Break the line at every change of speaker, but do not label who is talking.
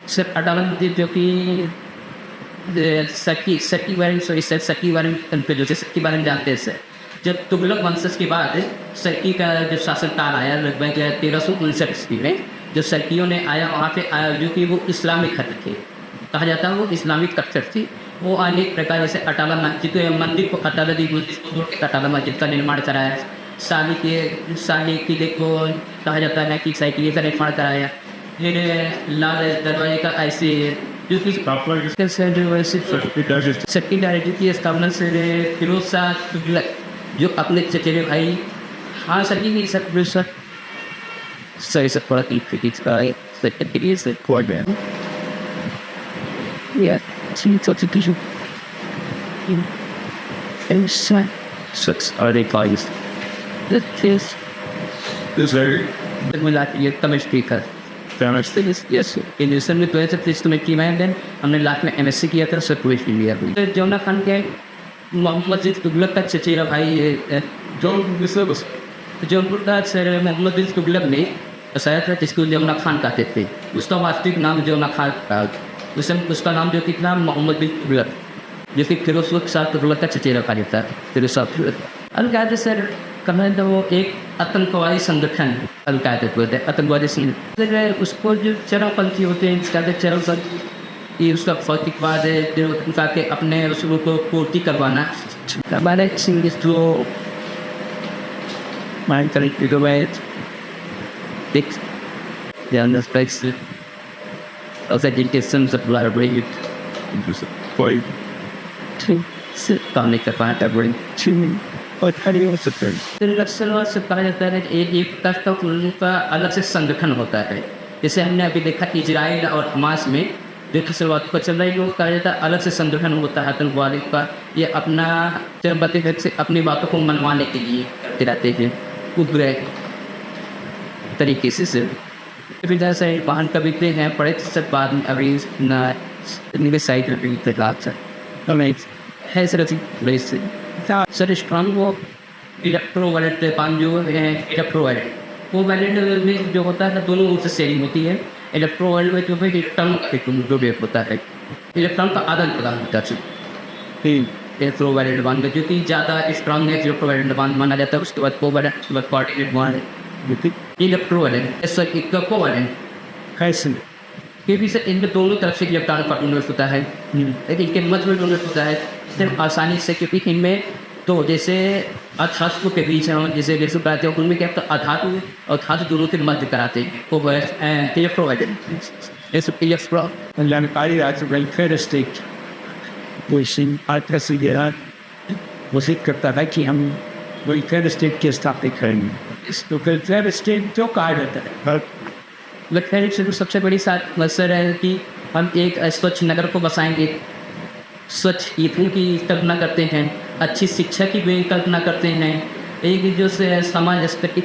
Sir Atala मस्जिद जो कि सकी सकी बारे सॉरी सर सकी बारे में कन्फ्यूज होते सकी बारे में जानते हैं सर। जब तुगलक वंशज के बाद सकी का जो शासनकाल आया लगभग 1359 ईस्वी में, जो सर्कियों ने आया वहाँ पे आया जो कि वो इस्लामिक खत थे, कहा जाता है वो इस्लामिक कल्चर थी। वो अनेक प्रकार जैसे अटाला मस्जिद मंदिर को अटाला दी अटाला मस्जिद का निर्माण कराया। शाही किले को कहा जाता है कि शाही किले का निर्माण कराया। फिर लाल दरवाजे का ऐसे जो कि शक्ति डायरेक्टरी की स्थापना से फिरोज शाह तुगलक जो अपने चचेरे भाई, हाँ सर जी सर सही सर थोड़ा केमिस्ट्री का एजुकेशन में 2023 में की मैं देन हमने लास्ट में MSc किया था, सर PhD लिया। जमुना खान के मोहम्मद बिन तुगलक का चचेरा भाई जौनपुर का सर मोहम्मद बिन तुगलक ने बसाया था, जिसको जमुना खान कहते थे। उसका वास्तविक नाम जमुना खान था, उसका नाम जो कि था मोहम्मद बिन तुगलक, जो कि फिरोज शाह तुगलक का चचेरा भाई था। फिरोज शाह तुगलक अलकायदा सर कहना था वो एक आतंकवादी संगठन अलकायदा बोलते हैं, आतंकवादी संगठन। उसको जो चरमपंथी होते हैं इसका चरमपंथी ये उसका भौतिकवाद है जो उनका के अपने उसको को पूर्ति करवाना हमारे जो माइंड करेक्ट टू वाइट दिख the aspects of education supply rate करने का पार्ट है और से कहा जाता है एक का अलग से संगठन होता है। जैसे हमने अभी देखा इजराइल और हमास में जो शुरुआत पर चल रही है, कहा जाता है अलग से संगठन होता है आतंकवादी का। ये अपना चरमपंथी से अपनी बातों को मनवाने के लिए करते रहते हैं उग्र तरीके से। फिर जैसे वाहन कविते हैं पढ़े सब बाद में अभी साइड है सर स्ट्रॉन्ग वो इलेक्ट्रो वायलेट पान जो है इलेक्ट्रो वायलेट वो वायलेट में जो होता है दोनों रूप से शेयरिंग होती है। इलेक्ट्रो वायलेट में जो है इलेक्ट्रॉन जो वेव होता है, इलेक्ट्रॉन का आदान प्रदान होता है। इलेक्ट्रो वायलेट बांध जो कि ज़्यादा स्ट्रॉन्ग है इलेक्ट्रो वायलेट बांध माना जाता है। उसके बाद को वायलेट, उसके बाद कोऑर्डिनेट बांध इलेक्ट्रो वायलेट को वायलेट कैसे ये भी सर इनके दोनों तरफ से इलेक्ट्रॉन का डोनेट होता है, लेकिन इनके मध्य में डोनेट होता है सिर्फ आसानी से, क्योंकि इनमें तो जैसे अधातु के बीच हैं जैसे जैसे कराते हैं उनमें क्या अधातु और धातु दोनों के मध्य कराते हैं वो जानकारी राज्य वेलफेयर स्टेट घोषित करता है कि हम वेलफेयर स्टेट की स्थापना करेंगे। तो वेलफेयर स्टेट जो कहा जाता है वेलफेयर स्टेट सबसे बड़ी मसर है कि हम एक स्वच्छ नगर को बसाएंगे, स्वच्छ ईंधन की कल्पना करते हैं, अच्छी शिक्षा की भी कल्पना करते हैं, एक जो समाज स्तर की